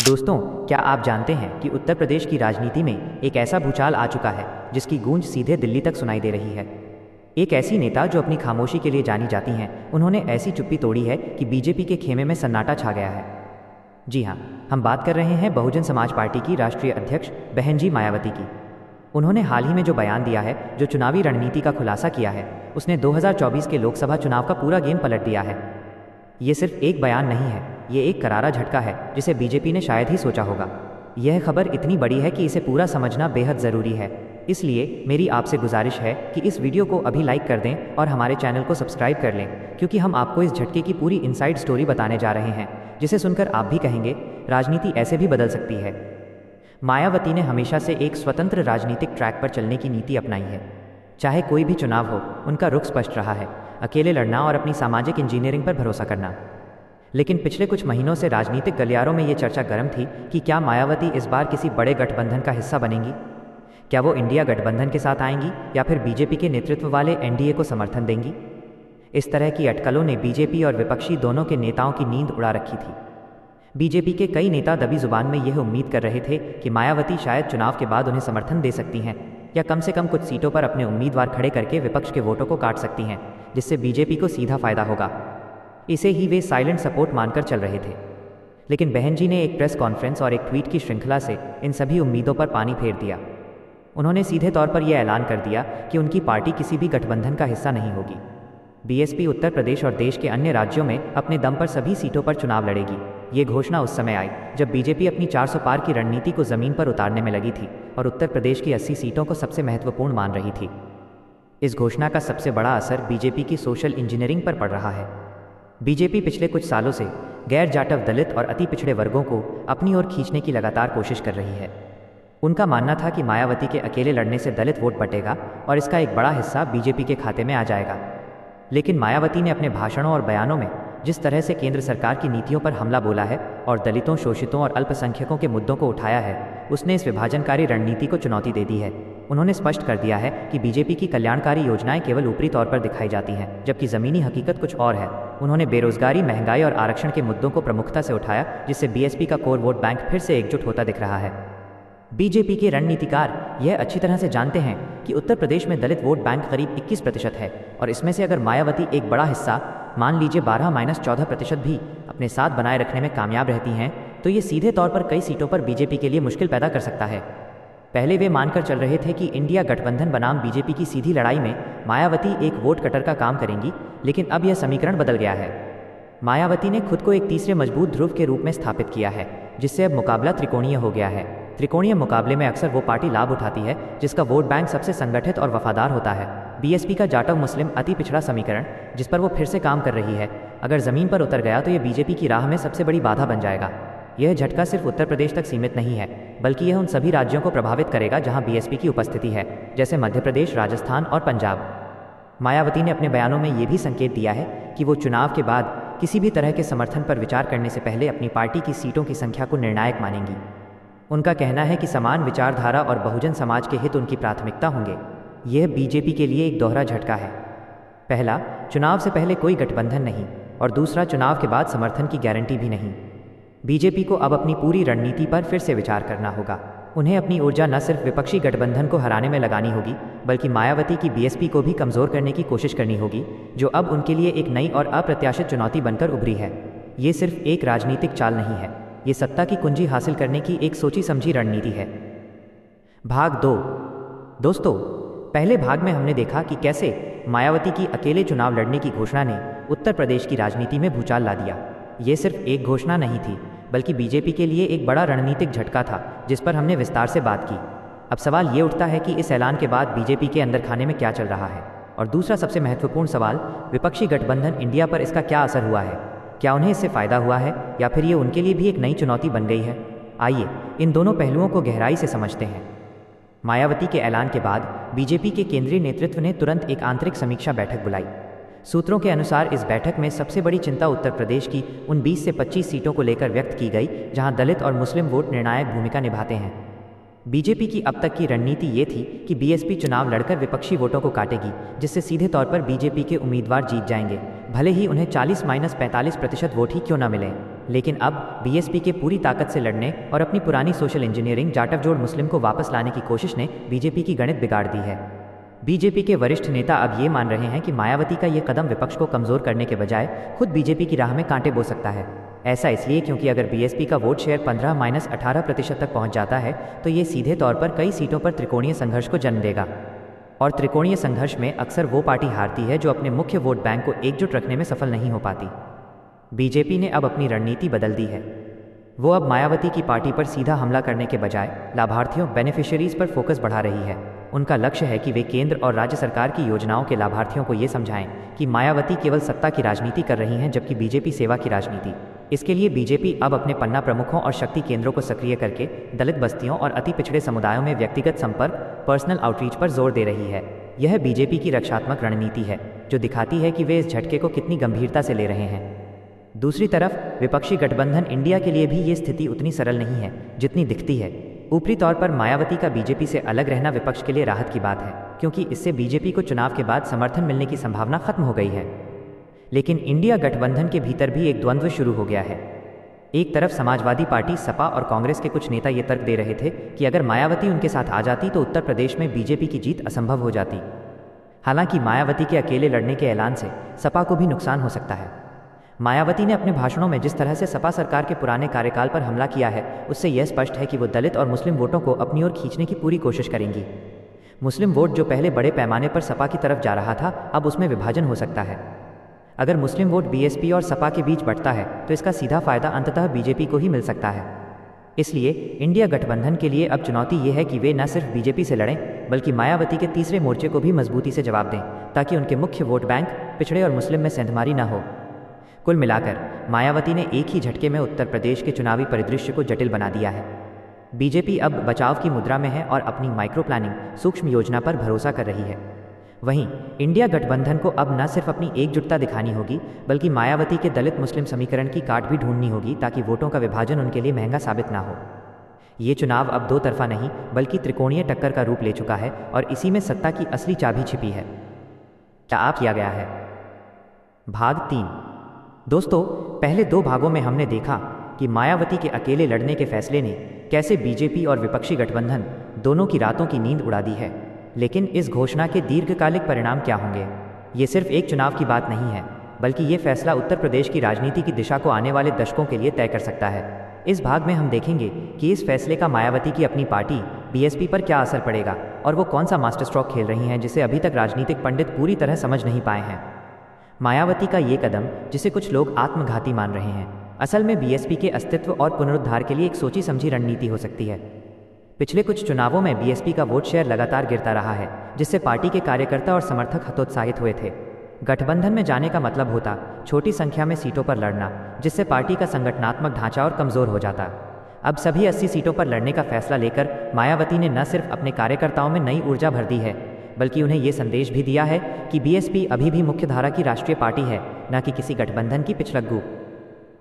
दोस्तों, क्या आप जानते हैं कि उत्तर प्रदेश की राजनीति में एक ऐसा भूचाल आ चुका है जिसकी गूंज सीधे दिल्ली तक सुनाई दे रही है। एक ऐसी नेता जो अपनी खामोशी के लिए जानी जाती हैं, उन्होंने ऐसी चुप्पी तोड़ी है कि बीजेपी के खेमे में सन्नाटा छा गया है। जी हाँ, हम बात कर रहे हैं बहुजन समाज पार्टी की राष्ट्रीय अध्यक्ष बहन जी मायावती की। उन्होंने हाल ही में जो बयान दिया है, जो चुनावी रणनीति का खुलासा किया है, उसने 2024 के लोकसभा चुनाव का पूरा गेम पलट दिया है। ये सिर्फ एक बयान नहीं है, ये एक करारा झटका है जिसे बीजेपी ने शायद ही सोचा होगा। यह खबर इतनी बड़ी है कि इसे पूरा समझना बेहद ज़रूरी है। इसलिए मेरी आपसे गुजारिश है कि इस वीडियो को अभी लाइक कर दें और हमारे चैनल को सब्सक्राइब कर लें, क्योंकि हम आपको इस झटके की पूरी इनसाइड स्टोरी बताने जा रहे हैं, जिसे सुनकर आप भी कहेंगे राजनीति ऐसे भी बदल सकती है। मायावती ने हमेशा से एक स्वतंत्र राजनीतिक ट्रैक पर चलने की नीति अपनाई है। चाहे कोई भी चुनाव हो, उनका रुख स्पष्ट रहा है, अकेले लड़ना और अपनी सामाजिक इंजीनियरिंग पर भरोसा करना। लेकिन पिछले कुछ महीनों से राजनीतिक गलियारों में ये चर्चा गर्म थी कि क्या मायावती इस बार किसी बड़े गठबंधन का हिस्सा बनेंगी। क्या वो इंडिया गठबंधन के साथ आएंगी या फिर बीजेपी के नेतृत्व वाले एनडीए को समर्थन देंगी। इस तरह की अटकलों ने बीजेपी और विपक्षी दोनों के नेताओं की नींद उड़ा रखी थी। बीजेपी के कई नेता दबी जुबान में यह उम्मीद कर रहे थे कि मायावती शायद चुनाव के बाद उन्हें समर्थन दे सकती हैं, या कम से कम कुछ सीटों पर अपने उम्मीदवार खड़े करके विपक्ष के वोटों को काट सकती हैं, जिससे बीजेपी को सीधा फायदा होगा। इसे ही वे साइलेंट सपोर्ट मानकर चल रहे थे। लेकिन बहन जी ने एक प्रेस कॉन्फ्रेंस और एक ट्वीट की श्रृंखला से इन सभी उम्मीदों पर पानी फेर दिया। उन्होंने सीधे तौर पर यह ऐलान कर दिया कि उनकी पार्टी किसी भी गठबंधन का हिस्सा नहीं होगी। बीएसपी उत्तर प्रदेश और देश के अन्य राज्यों में अपने दम पर सभी सीटों पर चुनाव लड़ेगी। ये घोषणा उस समय आई जब बीजेपी अपनी 400 पार की रणनीति को जमीन पर उतारने में लगी थी और उत्तर प्रदेश की 80 सीटों को सबसे महत्वपूर्ण मान रही थी। इस घोषणा का सबसे बड़ा असर बीजेपी की सोशल इंजीनियरिंग पर पड़ रहा है। बीजेपी पिछले कुछ सालों से गैर जाटव, दलित और अति पिछड़े वर्गों को अपनी ओर खींचने की लगातार कोशिश कर रही है। उनका मानना था कि मायावती के अकेले लड़ने से दलित वोट बटेगा और इसका एक बड़ा हिस्सा बीजेपी के खाते में आ जाएगा। लेकिन मायावती ने अपने भाषणों और बयानों में जिस तरह से केंद्र सरकार की नीतियों पर हमला बोला है और दलितों, शोषितों और अल्पसंख्यकों के मुद्दों को उठाया है, उसने इस विभाजनकारी रणनीति को चुनौती दे दी है। उन्होंने स्पष्ट कर दिया है कि बीजेपी की कल्याणकारी योजनाएं केवल ऊपरी तौर पर दिखाई जाती हैं, जबकि ज़मीनी हकीकत कुछ और है। उन्होंने बेरोजगारी, महंगाई और आरक्षण के मुद्दों को प्रमुखता से उठाया, जिससे बीएसपी का कोर वोट बैंक फिर से एकजुट होता दिख रहा है। बीजेपी के रणनीतिकार यह अच्छी तरह से जानते हैं कि उत्तर प्रदेश में दलित वोट बैंक करीब 21% है, और इसमें से अगर मायावती एक बड़ा हिस्सा, मान लीजिए 12-14% भी अपने साथ बनाए रखने में कामयाब रहती हैं, तो ये सीधे तौर पर कई सीटों पर बीजेपी के लिए मुश्किल पैदा कर सकता है। पहले वे मानकर चल रहे थे कि इंडिया गठबंधन बनाम बीजेपी की सीधी लड़ाई में मायावती एक वोट कटर का काम करेंगी, लेकिन अब यह समीकरण बदल गया है। मायावती ने खुद को एक तीसरे मजबूत ध्रुव के रूप में स्थापित किया है, जिससे अब मुकाबला त्रिकोणीय हो गया है। त्रिकोणीय मुकाबले में अक्सर वो पार्टी लाभ उठाती है जिसका वोट बैंक सबसे संगठित और वफादार होता है। बीएसपी का जाटव, मुस्लिम, अति पिछड़ा समीकरण, जिस पर वो फिर से काम कर रही है, अगर जमीन पर उतर गया तो ये बीजेपी की राह में सबसे बड़ी बाधा बन जाएगा। यह झटका सिर्फ उत्तर प्रदेश तक सीमित नहीं है, बल्कि यह उन सभी राज्यों को प्रभावित करेगा जहां बीएसपी की उपस्थिति है, जैसे मध्य प्रदेश, राजस्थान और पंजाब। मायावती ने अपने बयानों में ये भी संकेत दिया है कि वो चुनाव के बाद किसी भी तरह के समर्थन पर विचार करने से पहले अपनी पार्टी की सीटों की संख्या को निर्णायक मानेंगी। उनका कहना है कि समान विचारधारा और बहुजन समाज के हित उनकी प्राथमिकता होंगे। यह बीजेपी के लिए एक दोहरा झटका है। पहला, चुनाव से पहले कोई गठबंधन नहीं, और दूसरा, चुनाव के बाद समर्थन की गारंटी भी नहीं। बीजेपी को अब अपनी पूरी रणनीति पर फिर से विचार करना होगा। उन्हें अपनी ऊर्जा न सिर्फ विपक्षी गठबंधन को हराने में लगानी होगी, बल्कि मायावती की बीएसपी को भी कमज़ोर करने की कोशिश करनी होगी, जो अब उनके लिए एक नई और अप्रत्याशित चुनौती बनकर उभरी है। ये सिर्फ एक राजनीतिक चाल नहीं है, ये सत्ता की कुंजी हासिल करने की एक सोची समझी रणनीति है। भाग 2। दोस्तों, पहले भाग में हमने देखा कि कैसे मायावती की अकेले चुनाव लड़ने की घोषणा ने उत्तर प्रदेश की राजनीति में भूचाल ला दिया। ये सिर्फ एक घोषणा नहीं थी, बल्कि बीजेपी के लिए एक बड़ा रणनीतिक झटका था, जिस पर हमने विस्तार से बात की। अब सवाल ये उठता है कि इस ऐलान के बाद बीजेपी के अंदर खाने में क्या चल रहा है, और दूसरा सबसे महत्वपूर्ण सवाल, विपक्षी गठबंधन इंडिया पर इसका क्या असर हुआ है। क्या उन्हें इससे फ़ायदा हुआ है, या फिर ये उनके लिए भी एक नई चुनौती बन गई है। आइए इन दोनों पहलुओं को गहराई से समझते हैं। मायावती के ऐलान के बाद बीजेपी के केंद्रीय नेतृत्व ने तुरंत एक आंतरिक समीक्षा बैठक बुलाई। सूत्रों के अनुसार इस बैठक में सबसे बड़ी चिंता उत्तर प्रदेश की उन 20 से 25 सीटों को लेकर व्यक्त की गई, जहां दलित और मुस्लिम वोट निर्णायक भूमिका निभाते हैं। बीजेपी की अब तक की रणनीति ये थी कि बीएसपी चुनाव लड़कर विपक्षी वोटों को काटेगी, जिससे सीधे तौर पर बीजेपी के उम्मीदवार जीत जाएंगे, भले ही उन्हें 40-45% वोट ही क्यों न मिले। लेकिन अब बीएसपी के पूरी ताकत से लड़ने और अपनी पुरानी सोशल इंजीनियरिंग जाटव जोड़ मुस्लिम को वापस लाने की कोशिश ने बीजेपी की गणित बिगाड़ दी है। बीजेपी के वरिष्ठ नेता अब ये मान रहे हैं कि मायावती का ये कदम विपक्ष को कमज़ोर करने के बजाय खुद बीजेपी की राह में कांटे बो सकता है। ऐसा इसलिए क्योंकि अगर बीएसपी का वोट शेयर 15-18% तक पहुंच जाता है तो ये सीधे तौर पर कई सीटों पर त्रिकोणीय संघर्ष को जन्म देगा। और त्रिकोणीय संघर्ष में अक्सर वो पार्टी हारती है जो अपने मुख्य वोट बैंक को एकजुट रखने में सफल नहीं हो पाती। बीजेपी ने अब अपनी रणनीति बदल दी है। वो अब मायावती की पार्टी पर सीधा हमला करने के बजाय लाभार्थियों बेनिफिशियरीज पर फोकस बढ़ा रही है। उनका लक्ष्य है कि वे केंद्र और राज्य सरकार की योजनाओं के लाभार्थियों को ये समझाएं कि मायावती केवल सत्ता की राजनीति कर रही हैं जबकि बीजेपी सेवा की राजनीति। इसके लिए बीजेपी अब अपने पन्ना प्रमुखों और शक्ति केंद्रों को सक्रिय करके दलित बस्तियों और अति पिछड़े समुदायों में व्यक्तिगत संपर्क पर्सनल आउटरीच पर जोर दे रही है। यह बीजेपी की रक्षात्मक रणनीति है जो दिखाती है कि वे इस झटके को कितनी गंभीरता से ले रहे हैं। दूसरी तरफ विपक्षी गठबंधन इंडिया के लिए भी ये स्थिति उतनी सरल नहीं है जितनी दिखती है। ऊपरी तौर पर मायावती का बीजेपी से अलग रहना विपक्ष के लिए राहत की बात है क्योंकि इससे बीजेपी को चुनाव के बाद समर्थन मिलने की संभावना खत्म हो गई है। लेकिन इंडिया गठबंधन के भीतर भी एक द्वंद्व शुरू हो गया है। एक तरफ समाजवादी पार्टी सपा और कांग्रेस के कुछ नेता ये तर्क दे रहे थे कि अगर मायावती उनके साथ आ जाती तो उत्तर प्रदेश में बीजेपी की जीत असंभव हो जाती। हालांकि मायावती के अकेले लड़ने के ऐलान से सपा को भी नुकसान हो सकता है। मायावती ने अपने भाषणों में जिस तरह से सपा सरकार के पुराने कार्यकाल पर हमला किया है उससे यह स्पष्ट है कि वो दलित और मुस्लिम वोटों को अपनी ओर खींचने की पूरी कोशिश करेंगी। मुस्लिम वोट जो पहले बड़े पैमाने पर सपा की तरफ जा रहा था अब उसमें विभाजन हो सकता है। अगर मुस्लिम वोट बीएसपी और सपा के बीच बढ़ता है तो इसका सीधा फायदा अंततः बीजेपी को ही मिल सकता है। इसलिए इंडिया गठबंधन के लिए अब चुनौती ये है कि वे न सिर्फ बीजेपी से लड़ें बल्कि मायावती के तीसरे मोर्चे को भी मजबूती से जवाब दें ताकि उनके मुख्य वोट बैंक पिछड़े और मुस्लिम में सेंधमारी न हो। कुल मिलाकर मायावती ने एक ही झटके में उत्तर प्रदेश के चुनावी परिदृश्य को जटिल बना दिया है। बीजेपी अब बचाव की मुद्रा में है और अपनी माइक्रो प्लानिंग सूक्ष्म योजना पर भरोसा कर रही है। वहीं इंडिया गठबंधन को अब न सिर्फ अपनी एकजुटता दिखानी होगी बल्कि मायावती के दलित मुस्लिम समीकरण की काट भी ढूंढनी होगी ताकि वोटों का विभाजन उनके लिए महंगा साबित ना हो। ये चुनाव अब दो तरफा नहीं बल्कि त्रिकोणीय टक्कर का रूप ले चुका है और इसी में सत्ता की असली चाबी छिपी है। क्या आप किया गया है? भाग 3। दोस्तों, पहले 2 भागों में हमने देखा कि मायावती के अकेले लड़ने के फैसले ने कैसे बीजेपी और विपक्षी गठबंधन दोनों की रातों की नींद उड़ा दी है। लेकिन इस घोषणा के दीर्घकालिक परिणाम क्या होंगे? ये सिर्फ एक चुनाव की बात नहीं है बल्कि ये फैसला उत्तर प्रदेश की राजनीति की दिशा को आने वाले दशकों के लिए तय कर सकता है। इस भाग में हम देखेंगे कि इस फैसले का मायावती की अपनी पार्टी बीएसपी पर क्या असर पड़ेगा और वो कौन सा मास्टर स्ट्रोक खेल रही हैं जिसे अभी तक राजनीतिक पंडित पूरी तरह समझ नहीं पाए हैं। मायावती का ये कदम, जिसे कुछ लोग आत्मघाती मान रहे हैं, असल में बीएसपी के अस्तित्व और पुनरुद्धार के लिए एक सोची समझी रणनीति हो सकती है। पिछले कुछ चुनावों में बीएसपी का वोट शेयर लगातार गिरता रहा है जिससे पार्टी के कार्यकर्ता और समर्थक हतोत्साहित हुए थे। गठबंधन में जाने का मतलब होता छोटी संख्या में सीटों पर लड़ना जिससे पार्टी का संगठनात्मक ढांचा और कमज़ोर हो जाता। अब सभी 80 सीटों पर लड़ने का फैसला लेकर मायावती ने न सिर्फ अपने कार्यकर्ताओं में नई ऊर्जा भर दी है बल्कि उन्हें ये संदेश भी दिया है कि बीएसपी अभी भी मुख्यधारा की राष्ट्रीय पार्टी है, न कि किसी गठबंधन की पिछलग्गू।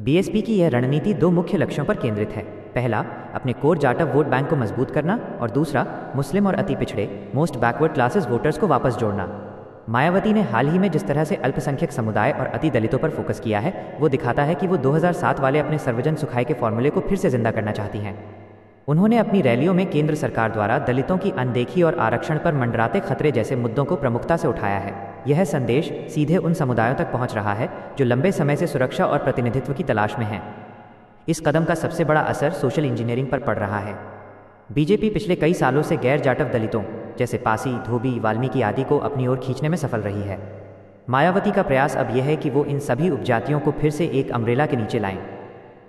बीएसपी की यह रणनीति 2 मुख्य लक्ष्यों पर केंद्रित है। पहला, अपने कोर जाटव वोट बैंक को मजबूत करना और दूसरा, मुस्लिम और अति पिछड़े मोस्ट बैकवर्ड क्लासेस वोटर्स को वापस जोड़ना। मायावती ने हाल ही में जिस तरह से अल्पसंख्यक समुदाय और अति दलितों पर फोकस किया है वो दिखाता है कि वो 2007 वाले अपने सर्वजन सुखाई के फॉर्मूले को फिर से जिंदा करना चाहती हैं। उन्होंने अपनी रैलियों में केंद्र सरकार द्वारा दलितों की अनदेखी और आरक्षण पर मंडराते खतरे जैसे मुद्दों को प्रमुखता से उठाया है। यह संदेश सीधे उन समुदायों तक पहुंच रहा है जो लंबे समय से सुरक्षा और प्रतिनिधित्व की तलाश में हैं। इस कदम का सबसे बड़ा असर सोशल इंजीनियरिंग पर पड़ रहा है। बीजेपी पिछले कई सालों से गैर जाटव दलितों जैसे पासी, धोबी, वाल्मीकि आदि को अपनी ओर खींचने में सफल रही है। मायावती का प्रयास अब यह है कि वो इन सभी उपजातियों को फिर से एक अम्ब्रेला के नीचे लाएं।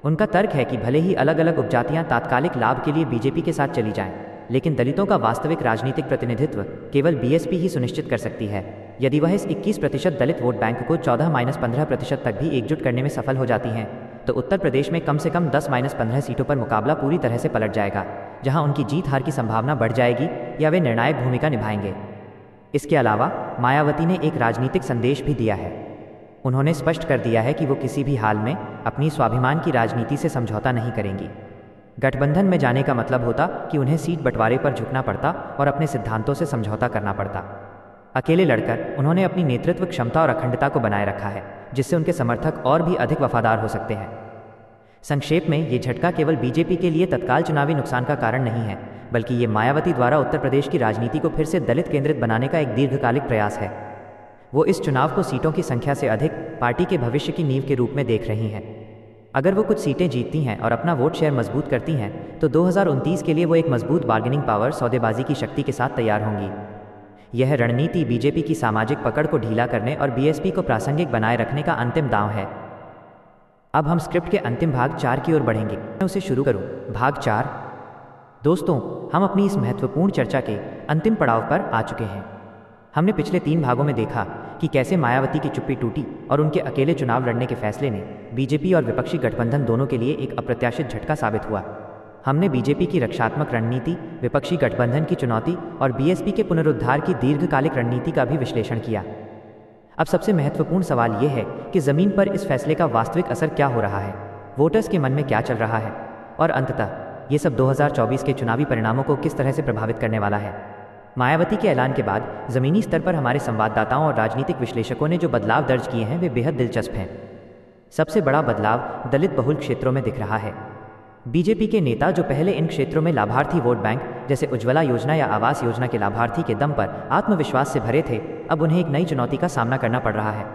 उनका तर्क है कि भले ही अलग अलग उपजातियां तात्कालिक लाभ के लिए बीजेपी के साथ चली जाएं, लेकिन दलितों का वास्तविक राजनीतिक प्रतिनिधित्व केवल बीएसपी ही सुनिश्चित कर सकती है। यदि वह इस 21% दलित वोट बैंक को 14-15% तक भी एकजुट करने में सफल हो जाती हैं तो उत्तर प्रदेश में कम से कम 10-15 सीटों पर मुकाबला पूरी तरह से पलट जाएगा, जहां उनकी जीत हार की संभावना बढ़ जाएगी या वे निर्णायक भूमिका निभाएंगे। इसके अलावा मायावती ने एक राजनीतिक संदेश भी दिया है। उन्होंने स्पष्ट कर दिया है कि वो किसी भी हाल में अपनी स्वाभिमान की राजनीति से समझौता नहीं करेंगी। गठबंधन में जाने का मतलब होता कि उन्हें सीट बंटवारे पर झुकना पड़ता और अपने सिद्धांतों से समझौता करना पड़ता। अकेले लड़कर उन्होंने अपनी नेतृत्व क्षमता और अखंडता को बनाए रखा है, जिससे उनके समर्थक और भी अधिक वफादार हो सकते हैं। संक्षेप में, ये झटका केवल बीजेपी के लिए तत्काल चुनावी नुकसान का कारण नहीं है, बल्कि ये मायावती द्वारा उत्तर प्रदेश की राजनीति को फिर से दलित केंद्रित बनाने का एक दीर्घकालिक प्रयास है। वो इस चुनाव को सीटों की संख्या से अधिक पार्टी के भविष्य की नींव के रूप में देख रही हैं। अगर वो कुछ सीटें जीतती हैं और अपना वोट शेयर मजबूत करती हैं, तो 2029 के लिए वो एक मजबूत बार्गेनिंग पावर, सौदेबाजी की शक्ति के साथ तैयार होंगी। यह रणनीति बीजेपी की सामाजिक पकड़ को ढीला करने और बीएसपी को प्रासंगिक बनाए रखने का अंतिम दांव है। अब हम स्क्रिप्ट के अंतिम भाग 4 की ओर बढ़ेंगे। मैं उसे शुरू करूं। भाग 4। दोस्तों, हम अपनी इस महत्वपूर्ण चर्चा के अंतिम पड़ाव पर आ चुके हैं। हमने पिछले 3 भागों में देखा कि कैसे मायावती की चुप्पी टूटी और उनके अकेले चुनाव लड़ने के फैसले ने बीजेपी और विपक्षी गठबंधन दोनों के लिए एक अप्रत्याशित झटका साबित हुआ। हमने बीजेपी की रक्षात्मक रणनीति, विपक्षी गठबंधन की चुनौती और बीएसपी के पुनरुद्धार की दीर्घकालिक रणनीति का भी विश्लेषण किया। अब सबसे महत्वपूर्ण सवाल यह है कि ज़मीन पर इस फैसले का वास्तविक असर क्या हो रहा है, वोटर्स के मन में क्या चल रहा है, और अंततः ये सब 2024 के चुनावी परिणामों को किस तरह से प्रभावित करने वाला है। मायावती के ऐलान के बाद ज़मीनी स्तर पर हमारे संवाददाताओं और राजनीतिक विश्लेषकों ने जो बदलाव दर्ज किए हैं वे बेहद दिलचस्प हैं। सबसे बड़ा बदलाव दलित बहुल क्षेत्रों में दिख रहा है। बीजेपी के नेता जो पहले इन क्षेत्रों में लाभार्थी वोट बैंक जैसे उज्ज्वला योजना या आवास योजना के लाभार्थी के दम पर आत्मविश्वास से भरे थे, अब उन्हें एक नई चुनौती का सामना करना पड़ रहा है।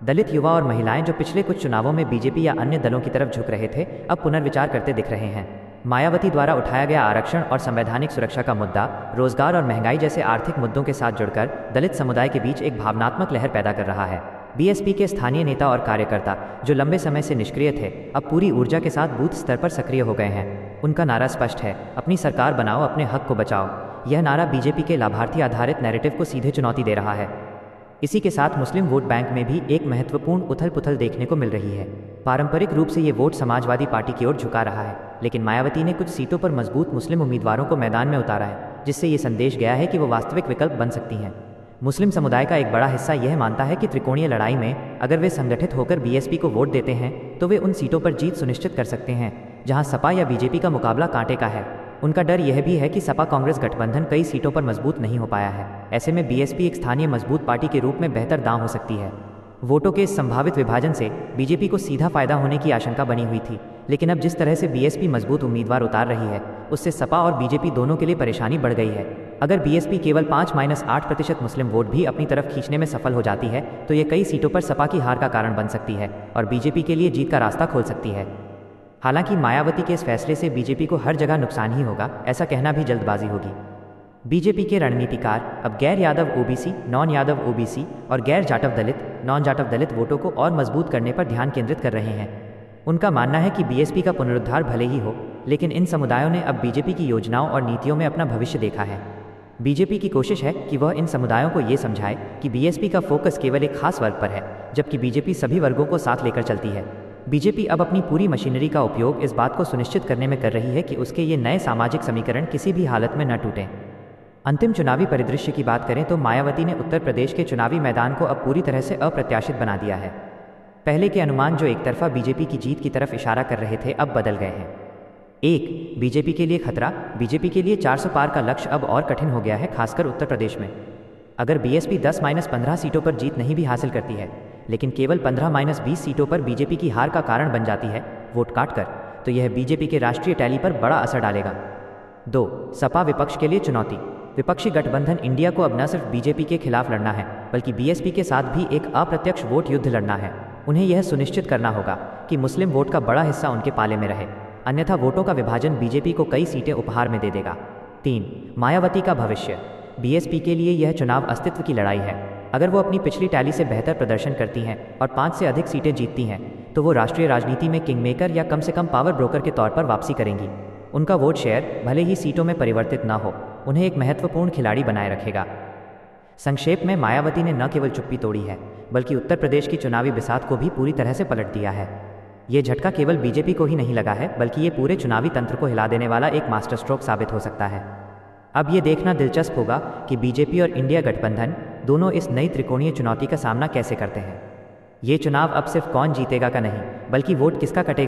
दलित युवा और महिलाएं जो पिछले कुछ चुनावों में बीजेपी या अन्य दलों की तरफ झुक रहे थे, अब पुनर्विचार करते दिख रहे हैं। मायावती द्वारा उठाया गया आरक्षण और संवैधानिक सुरक्षा का मुद्दा रोजगार और महंगाई जैसे आर्थिक मुद्दों के साथ जुड़कर दलित समुदाय के बीच एक भावनात्मक लहर पैदा कर रहा है। बीएसपी के स्थानीय नेता और कार्यकर्ता जो लंबे समय से निष्क्रिय थे, अब पूरी ऊर्जा के साथ बूथ स्तर पर सक्रिय हो गए हैं। उनका नारा स्पष्ट है, अपनी सरकार बनाओ, अपने हक को बचाओ। यह नारा बीजेपी के लाभार्थी आधारित नैरेटिव को सीधे चुनौती दे रहा है। इसी के साथ मुस्लिम वोट बैंक में भी एक महत्वपूर्ण उथल पुथल देखने को मिल रही है। पारंपरिक रूप से ये वोट समाजवादी पार्टी की ओर झुका रहा है, लेकिन मायावती ने कुछ सीटों पर मजबूत मुस्लिम उम्मीदवारों को मैदान में उतारा है, जिससे ये संदेश गया है कि वो वास्तविक विकल्प बन सकती हैं। मुस्लिम समुदाय का एक बड़ा हिस्सा यह मानता है कि त्रिकोणीय लड़ाई में अगर वे संगठित होकर बीएसपी को वोट देते हैं तो वे उन सीटों पर जीत सुनिश्चित कर सकते हैं जहां सपा या बीजेपी का मुकाबला कांटे का है। उनका डर यह भी है कि सपा कांग्रेस गठबंधन कई सीटों पर मजबूत नहीं हो पाया है। ऐसे में बीएसपी एक स्थानीय मजबूत पार्टी के रूप में बेहतर दांव हो सकती है। वोटों के इस संभावित विभाजन से बीजेपी को सीधा फायदा होने की आशंका बनी हुई थी, लेकिन अब जिस तरह से बीएसपी मजबूत उम्मीदवार उतार रही है, उससे सपा और बीजेपी दोनों के लिए परेशानी बढ़ गई है। अगर बीएसपी केवल 5-8% मुस्लिम वोट भी अपनी तरफ खींचने में सफल हो जाती है, तो ये कई सीटों पर सपा की हार का कारण बन सकती है और बीजेपी के लिए जीत का रास्ता खोल सकती है। हालांकि मायावती के इस फैसले से बीजेपी को हर जगह नुकसान ही होगा, ऐसा कहना भी जल्दबाजी होगी। बीजेपी के रणनीतिकार अब गैर Yadav OBC, non Yadav OBC और गैर जाटव दलित, नॉन जाटव दलित वोटों को और मजबूत करने पर ध्यान केंद्रित कर रहे हैं। उनका मानना है कि बीएसपी का पुनरुद्धार भले ही हो, लेकिन इन समुदायों ने अब बीजेपी की योजनाओं और नीतियों में अपना भविष्य देखा है। बीजेपी की कोशिश है कि वह इन समुदायों को ये समझाए कि बीएसपी का फोकस केवल एक खास वर्ग पर है, जबकि बीजेपी सभी वर्गों को साथ लेकर चलती है। बीजेपी अब अपनी पूरी मशीनरी का उपयोग इस बात को सुनिश्चित करने में कर रही है कि उसके ये नए सामाजिक समीकरण किसी भी हालत में न टूटें। अंतिम चुनावी परिदृश्य की बात करें तो मायावती ने उत्तर प्रदेश के चुनावी मैदान को अब पूरी तरह से अप्रत्याशित बना दिया है। पहले के अनुमान जो एक तरफा बीजेपी की जीत की तरफ इशारा कर रहे थे, अब बदल गए हैं। 1. बीजेपी के लिए खतरा। बीजेपी के लिए 400 पार का लक्ष्य अब और कठिन हो गया है, खासकर उत्तर प्रदेश में। अगर बीएसपी 10-15 सीटों पर जीत नहीं भी हासिल करती है, लेकिन केवल 15-20 सीटों पर बीजेपी की हार का कारण बन जाती है वोट काटकर, तो यह बीजेपी के राष्ट्रीय टैली पर बड़ा असर डालेगा। 2. सपा विपक्ष के लिए चुनौती। विपक्षी गठबंधन इंडिया को अब न सिर्फ बीजेपी के खिलाफ लड़ना है, बल्कि बीएसपी के साथ भी एक अप्रत्यक्ष वोट युद्ध लड़ना है। उन्हें यह सुनिश्चित करना होगा कि मुस्लिम वोट का बड़ा हिस्सा उनके पाले में रहे, अन्यथा वोटों का विभाजन बीजेपी को कई सीटें उपहार में दे देगा। 3. मायावती का भविष्य। बीएसपी के लिए यह चुनाव अस्तित्व की लड़ाई है। अगर वो अपनी पिछली टैली से बेहतर प्रदर्शन करती हैं और 5 से अधिक सीटें जीतती हैं, तो वो राष्ट्रीय राजनीति में किंगमेकर या कम से कम पावर ब्रोकर के तौर पर वापसी करेंगी। उनका वोट शेयर भले ही सीटों में परिवर्तित न हो, उन्हें एक महत्वपूर्ण खिलाड़ी बनाए रखेगा। संक्षेप में, मायावती ने न केवल चुप्पी तोड़ी है, बल्कि उत्तर प्रदेश की चुनावी बिसात को भी पूरी तरह से पलट दिया है। ये झटका केवल बीजेपी को ही नहीं लगा है, बल्कि ये पूरे चुनावी तंत्र को हिला देने वाला एक मास्टर स्ट्रोक साबित हो सकता है। अब ये देखना दिलचस्प होगा कि बीजेपी और इंडिया गठबंधन दोनों इस नई त्रिकोणीय चुनौती का सामना कैसे करते हैं। ये चुनाव अब सिर्फ कौन जीतेगा का नहीं, बल्कि वोट किसका कटेगा